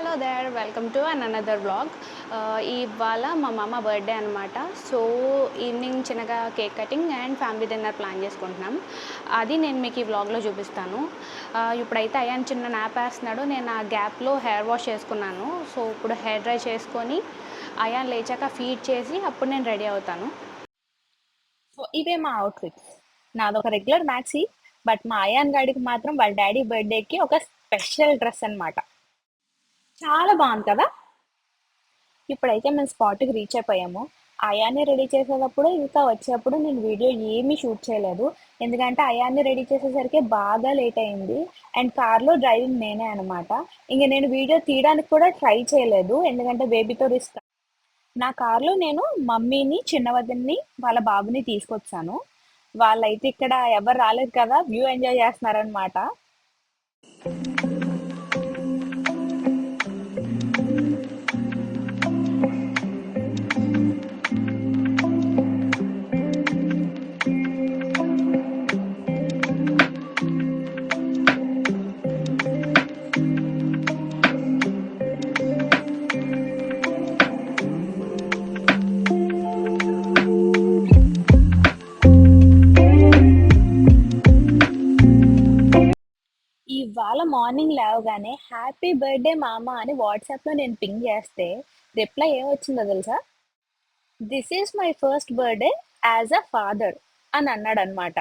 Hello there welcome to another vlog. ఇవాళ మా మామ బర్త్డే అనమాట. సో ఈవినింగ్ చిన్నగా cake cutting and family dinner plan చేసుకుంటున్నాం. అది నేను మీకు ఈ వ్లాగ్లో చూపిస్తాను. ఇప్పుడైతే అయాన్ చిన్న నాప్ వేస్తున్నాడు. నేను ఆ గ్యాప్లో హెయిర్ వాష్ చేసుకున్నాను. సో ఇప్పుడు హెయిర్ డ్రై చేసుకొని అయాన్ లేచాక ఫీడ్ చేసి అప్పుడు నేను రెడీ అవుతాను. సో ఇవే మా అవుట్ఫిట్స్. నాదొక రెగ్యులర్ మ్యాక్సీ, బట్ మా అయాన్ గాడికి మాత్రం వాళ్ళ డాడీ బర్త్డేకి ఒక స్పెషల్ డ్రెస్ అన్నమాట. చాలా బాగుంది కదా. ఇప్పుడైతే మేము స్పాట్కి రీచ్ అయిపోయాము. అయాన్ని రెడీ చేసేటప్పుడు ఇంకా వచ్చేటప్పుడు నేను వీడియో ఏమీ షూట్ చేయలేదు, ఎందుకంటే అయాన్ని రెడీ చేసేసరికి బాగా లేట్ అయింది. అండ్ కార్లో డ్రైవింగ్ నేనే అనమాట. ఇంక నేను వీడియో తీయడానికి కూడా ట్రై చేయలేదు, ఎందుకంటే బేబీతో రిస్క్. నా కార్లో నేను మమ్మీని, చిన్నవదిన్ని, వాళ్ళ బాబుని తీసుకొచ్చాను. వాళ్ళైతే ఇక్కడ ఎవరు రాలేదు కదా, వ్యూ ఎంజాయ్ చేస్తున్నారనమాట. ఇవాళ మార్నింగ్ లేవగానే హ్యాపీ బర్త్డే మామ అని వాట్సాప్లో నేను పింగ్ చేస్తే రిప్లై ఏమొచ్చిందో తెలుసా? This is my first birthday as a father అని అన్నాడు అనమాట.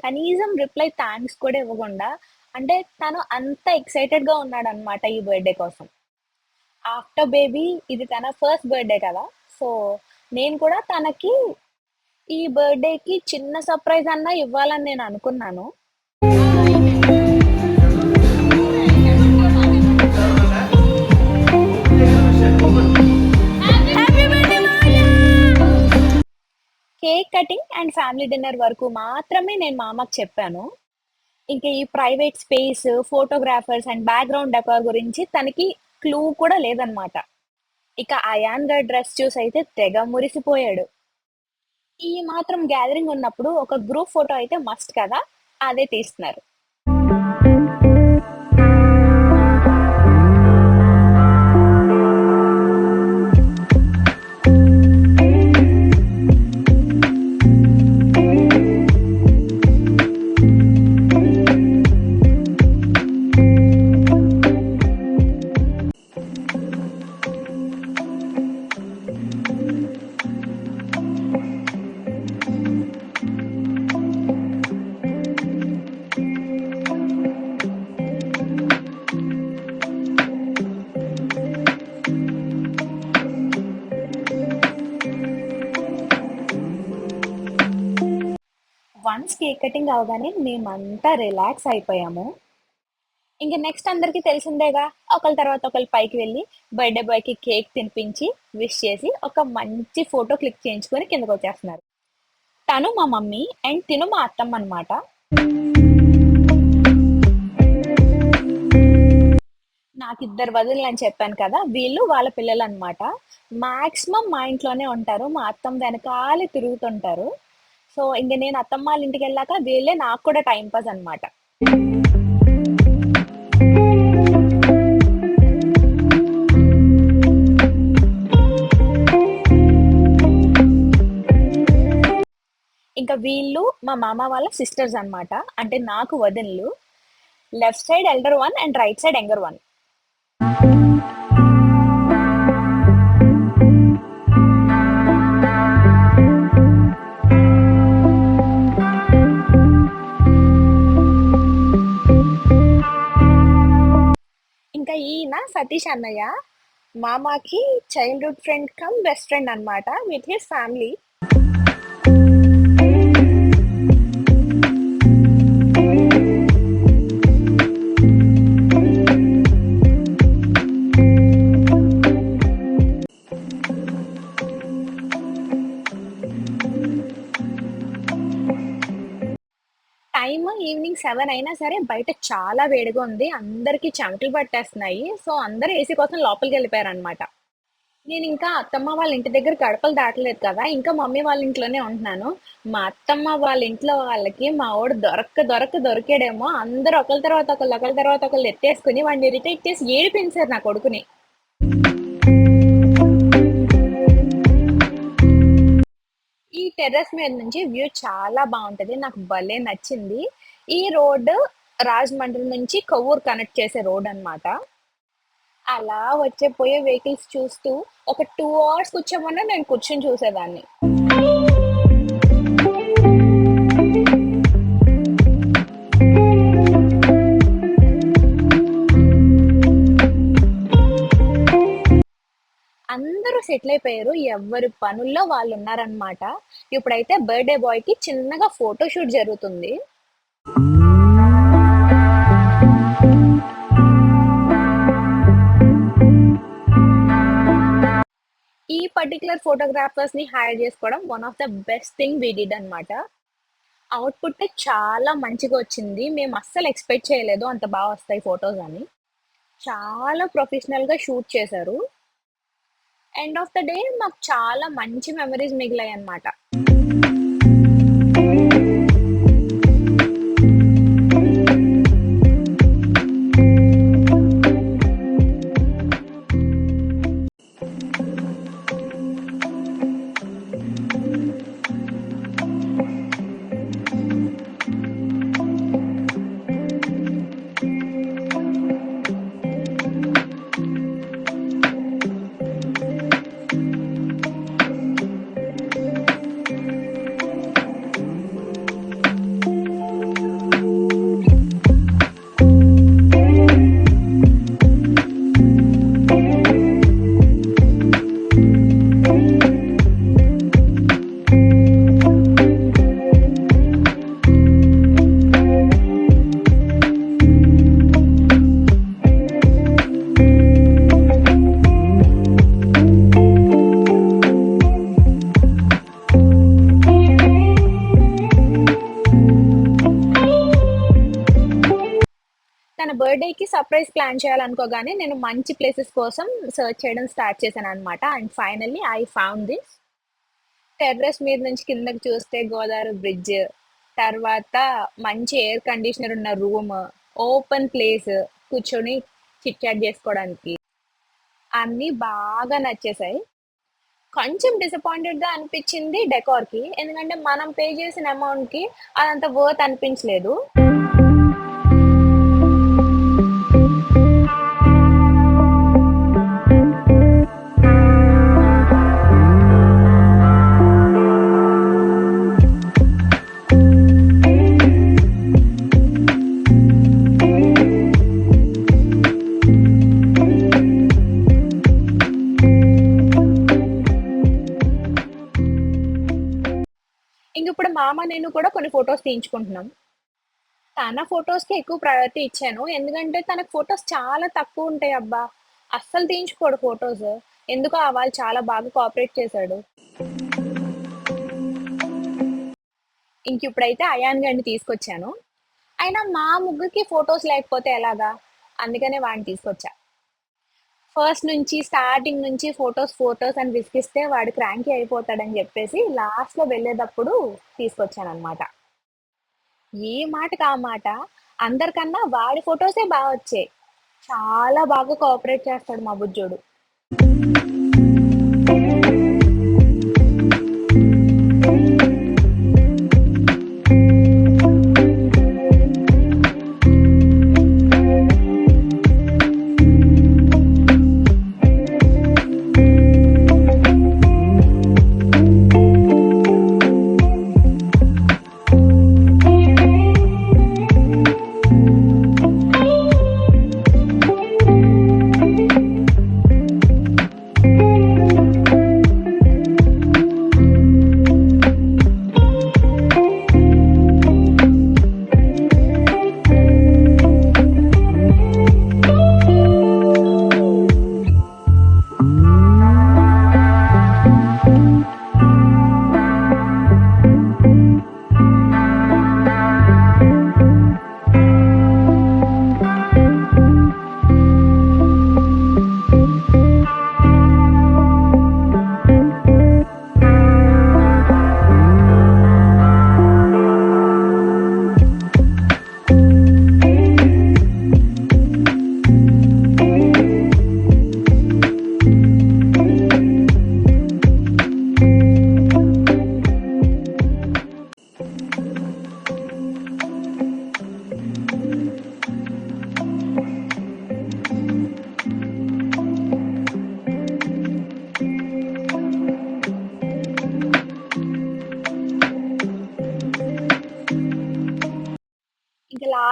కనీసం రిప్లై థ్యాంక్స్ కూడా ఇవ్వకుండా, అంటే తను అంత ఎక్సైటెడ్గా ఉన్నాడు అనమాట ఈ బర్త్డే కోసం. ఆఫ్టర్ బేబీ ఇది తన ఫస్ట్ బర్త్డే కదా, సో నేను కూడా తనకి ఈ బర్త్డేకి చిన్న సర్ప్రైజ్ అన్నా ఇవ్వాలని నేను అనుకున్నాను. Cake cutting and family dinner వరకు మాత్రమే నేను మా అమ్మకి చెప్పాను. ఇంకా ఈ private space, photographers and background decor గురించి తనకి క్లూ కూడా లేదనమాట. ఇక అయాన్ గారి డ్రెస్ చూసి అయితే తెగ మురిసిపోయాడు. ఈ మాత్రం గ్యాదరింగ్ ఉన్నప్పుడు ఒక గ్రూప్ ఫోటో అయితే మస్ట్ కదా, అదే తీస్తున్నారు. వన్స్ కేక్ కటింగ్ అవగానే మేమంతా రిలాక్స్ అయిపోయాము. ఇంక నెక్స్ట్ అందరికీ తెలిసిందేగా, ఒకరి తర్వాత ఒకరు పైకి వెళ్ళి బర్త్డే బాయ్కి కేక్ తినిపించి విష్ చేసి ఒక మంచి ఫోటో క్లిక్ చేయించుకొని కిందకు వచ్చేస్తున్నారు. తను మా మమ్మీ అండ్ తిను మా అత్తమ్మ అనమాట. నాకు ఇద్దరు వదినలు అని చెప్పాను కదా, వీళ్ళు వాళ్ళ పిల్లలు అనమాట. మాక్సిమం మా ఇంట్లోనే ఉంటారు, మా అత్తమ్మ వెనకాలే తిరుగుతుంటారు. సో ఇంక నేను అత్తమ్మ వాళ్ళ ఇంటికి వెళ్ళాక వీళ్ళే నాకు కూడా టైం పాస్ అనమాట. ఇంకా వీళ్ళు మా మామ వాళ్ళ సిస్టర్స్ అనమాట, అంటే నాకు వదినలు. Left side elder one and right side younger one. ఇంకా ఈయన సతీష్ అన్నయ్య, మామాకి childhood friend come best friend అనమాట, with his family. Time evening 7 అయినా సరే బయట చాలా వేడిగా ఉంది, అందరికీ చెమటలు పట్టేస్తున్నాయి. సో అందరూ ఏసీ కోసం లోపలికి వెళ్ళిపోయారు అనమాట. నేను ఇంకా అత్తమ్మ వాళ్ళ ఇంటి దగ్గర గడపలు దాటలేదు కదా, ఇంకా మమ్మీ వాళ్ళ ఇంట్లోనే ఉంటున్నాను. మా అత్తమ్మ వాళ్ళ ఇంట్లో వాళ్ళకి మా వాడు దొరికాడేమో, అందరూ ఒకరి తర్వాత ఒకళ్ళు ఎత్తేసుకుని వాడిని ఇరిటేట్ చేసి ఏడిపించారు నా కొడుకుని. ఈ టెర్రస్ మీద నుంచి వ్యూ చాలా బాగుంటది. నాకు భలే నచ్చింది. ఈ రోడ్ రాజమండ్రి నుంచి కొవ్వూరు కనెక్ట్ చేసే రోడ్ అన్నమాట. అలా వచ్చే పోయే వెహికల్స్ చూస్తూ ఒక 2 అవర్స్ కూర్చోమన్నా నేను కూర్చొని చూసేదాన్ని. అందరూ సెటిల్ అయిపోయారు. ఎవ్వరి పనుల్లో వాళ్ళున్నారనమాట. ఇప్పుడైతే బర్త్‌డే బాయ్‌కి చిన్నగా ఫోటో షూట్ జరుగుతుంది. ఈ పర్టిక్యులర్ ఫోటోగ్రాఫర్స్‌ని హైర్ చేసుకోవడం one of the best thing we did అనమాట. అవుట్‌పుట్ చాలా మంచిగా వచ్చింది. మేము అస్సలు ఎక్స్‌పెక్ట్ చేయలేదు అంత బా వస్తాయి ఫోటోస్ అని. చాలా ప్రొఫెషనల్‌గా షూట్ చేశారు. ఎండ్ ఆఫ్ ద డే మాకు చాలా మంచి మెమరీస్ మిగిలాయన్నమాట. తన బర్త్‌డేకి సర్ప్రైజ్ ప్లాన్ చేయాలనుకోగానే నేను మంచి ప్లేసెస్ కోసం సెర్చ్ చేయడం స్టార్ట్ చేశాననమాట. And finally I found this. Terrace మీద నుంచి కిందకి చూస్తే గోదావరి బ్రిడ్జ్, తర్వాత మంచి ఎయిర్ కండిషనర్ ఉన్న రూమ్, ఓపెన్ ప్లేస్ కూర్చొని చిట్ చాట్ చేసుకోవడానికి అన్నీ బాగా నచ్చేసాయి. కొంచెం డిసప్పాయింటెడ్‌గా అనిపించింది డెకార్‌కి. ఎందుకంటే మనం పే చేసిన అమౌంట్‌కి అదంత వర్త్ అనిపించలేదు. ఇంకిప్పుడు మామ, నేను కూడా కొన్ని ఫోటోస్ తీయించుకుంటున్నాం. తన ఫోటోస్‌కి ఎక్కువ ప్రయారిటీ ఇచ్చాను. ఎందుకంటే తనకు ఫోటోస్ చాలా తక్కువుంటాయి అబ్బా! అస్సలు తీయించుకోడు ఫోటోస్. ఎందుకో వాళ్ళు చాలా బాగా కోఆపరేట్ చేశాడు. ఇంకిప్పుడైతే అయాన్ గాడిని తీసుకొచ్చాను. అయినా మా ముగ్గురికి ఫోటోస్ లేకపోతే ఎలాగా? అందుకనే వాడిని తీసుకొచ్చా. ఫస్ట్ నుంచి స్టార్టింగ్ నుంచి ఫోటోస్, ఫోటోస్ అని విసిగిస్తే వాడు క్రాంకీ అయిపోతాడని జెప్పేసి లాస్ట్‌లో వెళ్ళేటప్పుడు తీసుకొచ్చాననమాట. ఏ మాటకి ఆ మాట. అందరికన్నా వాడి ఫోటోసే బా వచ్చాయి. చాలా బాగా కోఆపరేట్ చేస్తాడు మా బుజ్జోడు.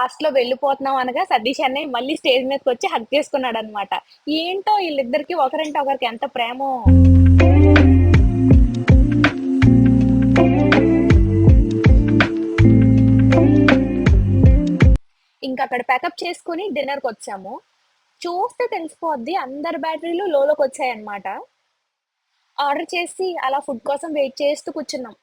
లాస్ట్ లో వెళ్ళిపోతున్నాం అనగా సతీష్ అన్నయ్య మళ్ళీ స్టేజ్ మీదకి వచ్చి హగ్ చేసుకున్నాడు అనమాట. ఏంటో వీళ్ళిద్దరికి ఒకరంటే ఒకరికి ఎంత ప్రేమో. ఇంకా అక్కడ ప్యాకప్ చేసుకుని డిన్నర్కి వచ్చాము. చూస్తే తెలిసిపోద్ది అందరి బ్యాటరీలు లోకి వచ్చాయన్నమాట. ఆర్డర్ చేసి అలా ఫుడ్ కోసం వెయిట్ చేస్తూ కూర్చున్నాం.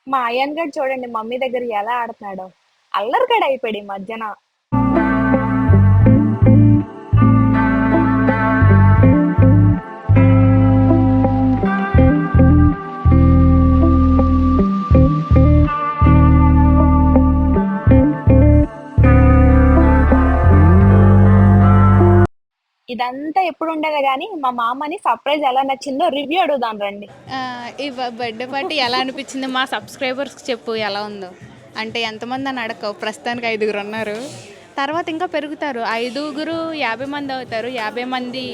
మా అయాన్ గడ్ చూడండి మమ్మీ దగ్గర ఎలా ఆడుతున్నాడో. అల్లరికాడు అయిపోయాడు ఈ మధ్యన. ఇదంతా ఎప్పుడు ఉండేది కానీ మా మామని సర్ప్రైజ్ ఎలా నచ్చిందో రివ్యూ అడుగుదాం రండి. ఈ బర్త్డే పార్టీ ఎలా అనిపించింది మా సబ్స్క్రైబర్స్కి చెప్పు ఎలా ఉందో. అంటే ఎంతమంది అని అడగవు, ప్రస్తుతానికి 5 ఉన్నారు, తర్వాత ఇంకా పెరుగుతారు. 5 50 మంది అవుతారు, 50 మంది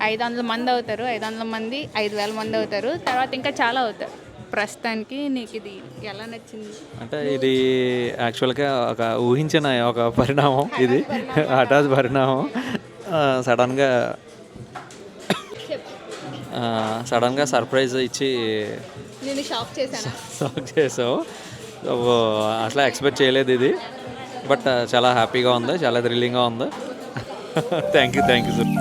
500 మంది అవుతారు, 500 మంది 5000 మంది అవుతారు, తర్వాత ఇంకా చాలా అవుతారు. ప్రస్తుతానికి నీకు ఇది ఎలా నచ్చింది? అంటే ఇది యాక్చువల్గా ఒక ఊహించిన ఒక పరిణామం, ఇది హఠాత్ పరిణామం. సడన్గా సర్ప్రైజ్ ఇచ్చి నేను షాక్ చేశాను. షాక్ చేసావు. అసలు ఎక్స్పెక్ట్ చేయలేదు ఇది, బట్ చాలా హ్యాపీగా ఉంది, చాలా థ్రిల్లింగ్గా ఉంది. Thank you sir.